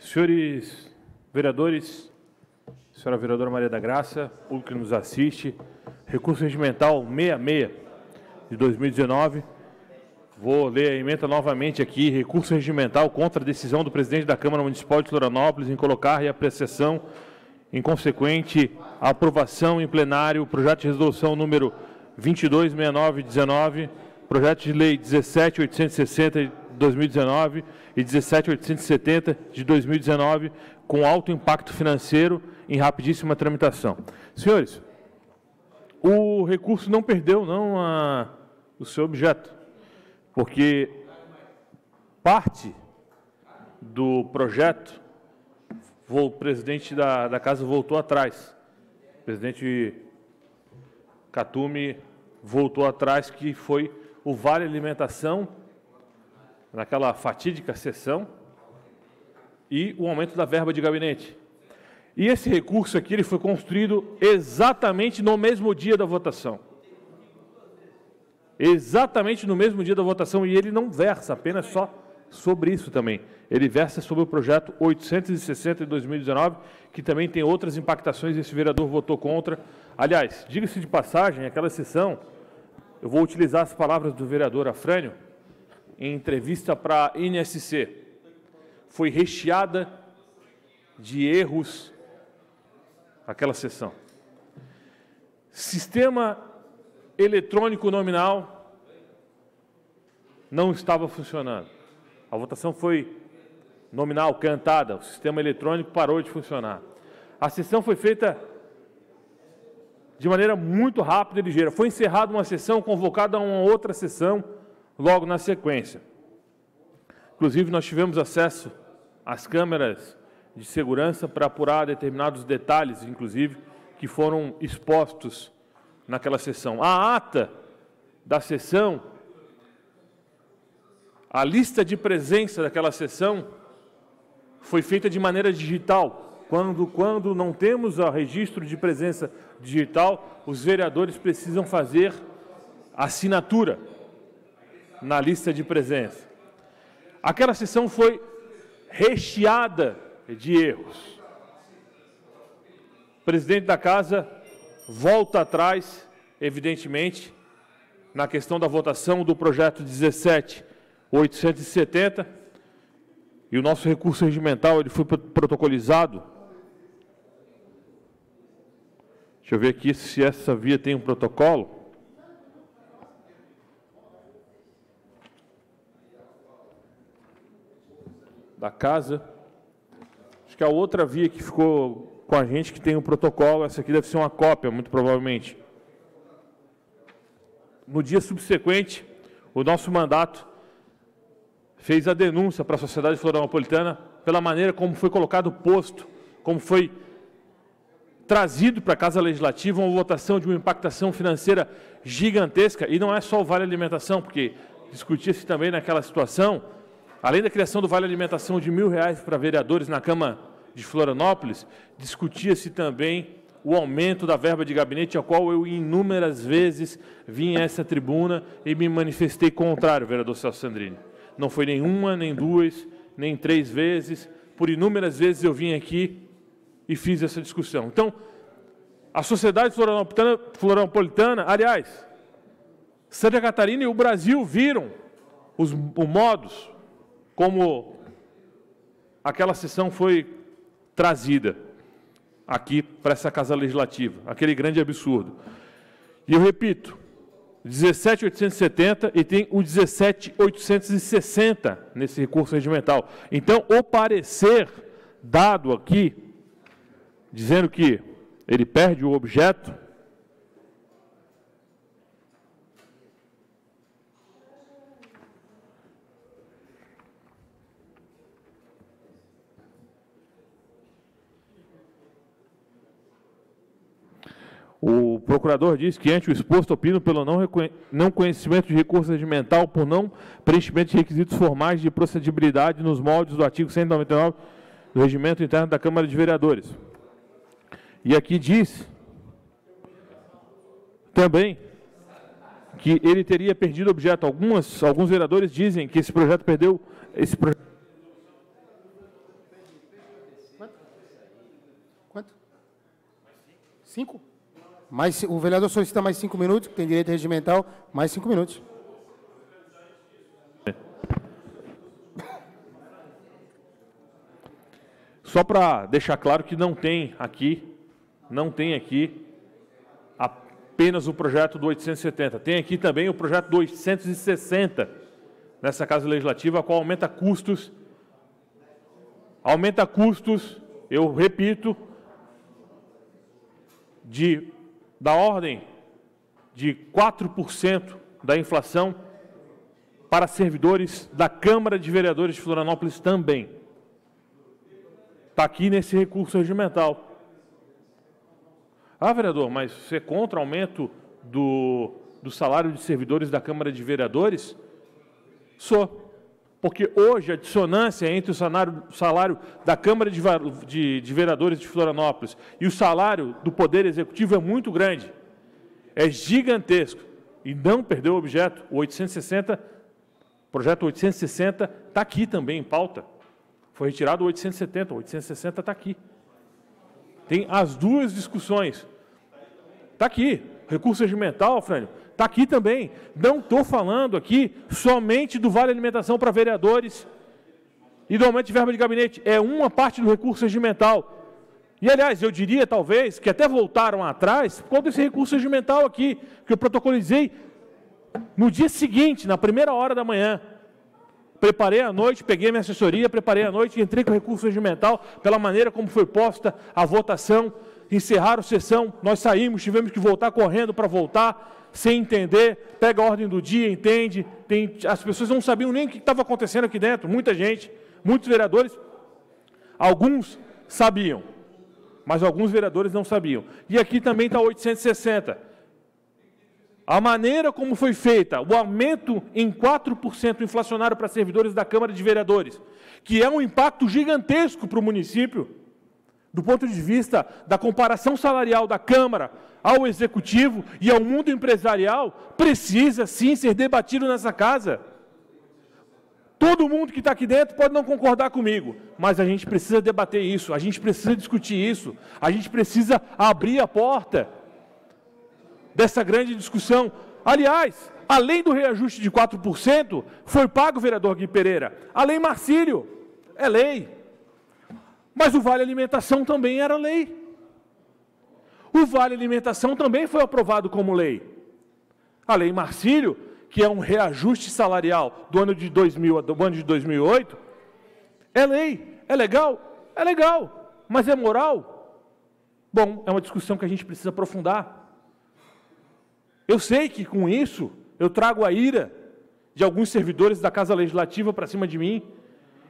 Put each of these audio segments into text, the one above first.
Senhores vereadores, senhora vereadora Maria da Graça, público que nos assiste, recurso regimental 66 de 2019. Vou ler a emenda novamente aqui. Recurso regimental contra a decisão do presidente da Câmara Municipal de Florianópolis em colocar em apreciação, em consequente aprovação em plenário, o projeto de resolução número 226919, projeto de lei 17.860 de 2019 e 17.870 de 2019, com alto impacto financeiro em rapidíssima tramitação. Senhores, o recurso não perdeu o seu objeto, porque parte do projeto, o presidente da casa voltou atrás. O presidente Catume voltou atrás, que foi o Vale Alimentação, naquela fatídica sessão, e o aumento da verba de gabinete. E esse recurso aqui ele foi construído exatamente no mesmo dia da votação. Exatamente no mesmo dia da votação, e ele não versa apenas só sobre isso também. Ele versa sobre o projeto 860 de 2019, que também tem outras impactações, esse vereador votou contra. Aliás, diga-se de passagem, aquela sessão, eu vou utilizar as palavras do vereador Afrânio, em entrevista para a NSC, foi recheada de erros aquela sessão. Sistema eletrônico nominal não estava funcionando. A votação foi nominal, cantada, o sistema eletrônico parou de funcionar. A sessão foi feita de maneira muito rápida e ligeira. Foi encerrada uma sessão, convocada uma outra sessão logo na sequência. Inclusive, nós tivemos acesso às câmeras de segurança para apurar determinados detalhes, inclusive, que foram expostos naquela sessão. A ata da sessão, a lista de presença daquela sessão foi feita de maneira digital. Quando não temos o registro de presença digital, os vereadores precisam fazer assinatura na lista de presença. Aquela sessão foi recheada de erros. O presidente da casa volta atrás, evidentemente, na questão da votação do projeto 17.870, e o nosso recurso regimental ele foi protocolizado. Deixa eu ver aqui se essa via tem um protocolo. Da casa. Acho que a outra via que ficou com a gente que tem um protocolo, essa aqui deve ser uma cópia, muito provavelmente. No dia subsequente, o nosso mandato fez a denúncia para a sociedade florianopolitana pela maneira como foi colocado o posto, como foi trazido para a Casa Legislativa uma votação de uma impactação financeira gigantesca, e não é só o Vale Alimentação, porque discutia-se também naquela situação, além da criação do Vale Alimentação de R$1.000 para vereadores na Câmara de Florianópolis, discutia-se também o aumento da verba de gabinete, a qual eu inúmeras vezes vim a essa tribuna e me manifestei contrário, vereador Celso Sandrini. Não foi nenhuma, nem duas, nem três vezes, por inúmeras vezes eu vim aqui e fiz essa discussão. Então, a sociedade florianopolitana, aliás, Santa Catarina e o Brasil viram os modos como aquela sessão foi trazida aqui para essa Casa Legislativa, aquele grande absurdo. E eu repito, 17.870 e tem o 17.860 nesse recurso regimental. Então, o parecer dado aqui, dizendo que ele perde o objeto, o procurador diz que, ante o exposto, opino pelo não conhecimento de recurso regimental por não preenchimento de requisitos formais de procedibilidade nos moldes do artigo 199 do Regimento Interno da Câmara de Vereadores. E aqui diz também que ele teria perdido objeto. Alguns vereadores dizem que esse projeto perdeu... 5? O vereador solicita mais 5 minutos, que tem direito regimental, mais 5 minutos. Só para deixar claro que não tem aqui apenas o projeto do 870. Tem aqui também o projeto do 860 nessa Casa Legislativa, a qual aumenta custos, eu repito, da ordem de 4% da inflação para servidores da Câmara de Vereadores de Florianópolis também. Está aqui nesse recurso regimental. Ah, vereador, mas você é contra o aumento do salário de servidores da Câmara de Vereadores? Sou. Porque hoje a dissonância entre o salário da Câmara de Vereadores de Florianópolis e o salário do Poder Executivo é muito grande. É gigantesco. E não perdeu o objeto. O 860, projeto 860, está aqui também em pauta. Foi retirado o 870, o 860 está aqui. Tem as duas discussões. Está aqui. Recurso regimental, Frânio, está aqui também. Não estou falando aqui somente do Vale Alimentação para vereadores e do aumento de verba de gabinete. É uma parte do recurso regimental. E, aliás, eu diria, talvez, que até voltaram atrás por causa desse recurso regimental aqui, que eu protocolizei no dia seguinte, na primeira hora da manhã. Preparei à noite, peguei minha assessoria, preparei à noite e entrei com o recurso regimental pela maneira como foi posta a votação. Encerraram a sessão, nós saímos, tivemos que voltar correndo para voltar, sem entender, pega a ordem do dia, entende. As pessoas não sabiam nem o que estava acontecendo aqui dentro, muita gente, muitos vereadores, alguns sabiam, mas alguns vereadores não sabiam. E aqui também está 860. A maneira como foi feita, o aumento em 4% inflacionário para servidores da Câmara de Vereadores, que é um impacto gigantesco para o município, do ponto de vista da comparação salarial da Câmara ao Executivo e ao mundo empresarial, precisa sim ser debatido nessa casa. Todo mundo que está aqui dentro pode não concordar comigo, mas a gente precisa debater isso, a gente precisa discutir isso, a gente precisa abrir a porta dessa grande discussão. Aliás, além do reajuste de 4%, foi pago, vereador Gui Pereira, a Lei Marcílio, é lei. Mas o Vale Alimentação também era lei. O Vale Alimentação também foi aprovado como lei. A Lei Marcílio, que é um reajuste salarial do ano de 2000 do ano de 2008, é lei. É legal? É legal. Mas é moral? Bom, é uma discussão que a gente precisa aprofundar. Eu sei que, com isso, eu trago a ira de alguns servidores da Casa Legislativa para cima de mim.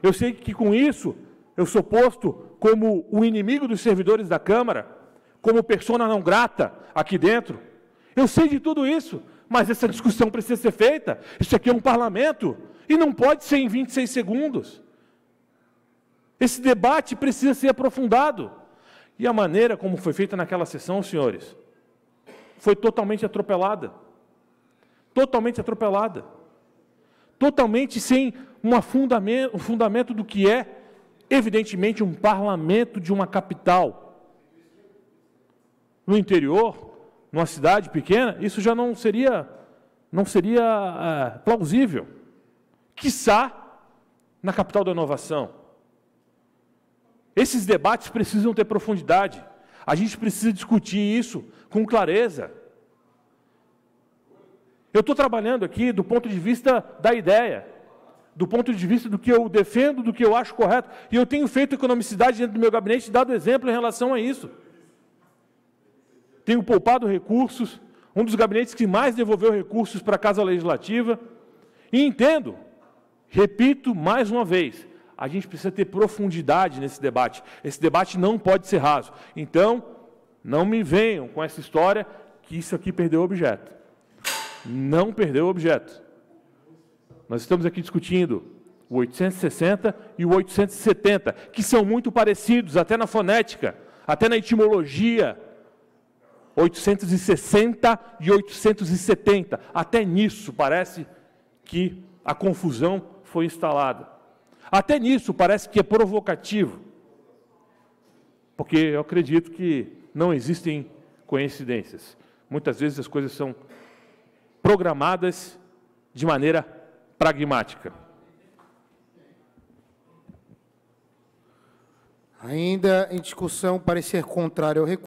Eu sei que, com isso, eu sou posto como o inimigo dos servidores da Câmara, como persona não grata aqui dentro. Eu sei de tudo isso, mas essa discussão precisa ser feita. Isso aqui é um parlamento e não pode ser em 26 segundos. Esse debate precisa ser aprofundado. E a maneira como foi feita naquela sessão, senhores, foi totalmente atropelada. Totalmente atropelada. Totalmente sem um fundamento do que é, evidentemente, um parlamento de uma capital. No interior, numa cidade pequena, isso já não seria plausível. Quiçá na capital da inovação. Esses debates precisam ter profundidade. A gente precisa discutir isso com clareza. Eu estou trabalhando aqui do ponto de vista da ideia, do ponto de vista do que eu defendo, do que eu acho correto, e eu tenho feito economicidade dentro do meu gabinete e dado exemplo em relação a isso. Tenho poupado recursos, um dos gabinetes que mais devolveu recursos para a Casa Legislativa, e entendo, repito mais uma vez, a gente precisa ter profundidade nesse debate. Esse debate não pode ser raso. Então, não me venham com essa história que isso aqui perdeu o objeto. Não perdeu o objeto. Nós estamos aqui discutindo o 860 e o 870, que são muito parecidos, até na fonética, até na etimologia. 860 e 870. Até nisso parece que a confusão foi instalada. Até nisso parece que é provocativo. Porque eu acredito que não existem coincidências. Muitas vezes as coisas são programadas de maneira pragmática. Ainda em discussão, parecer contrário ao recurso.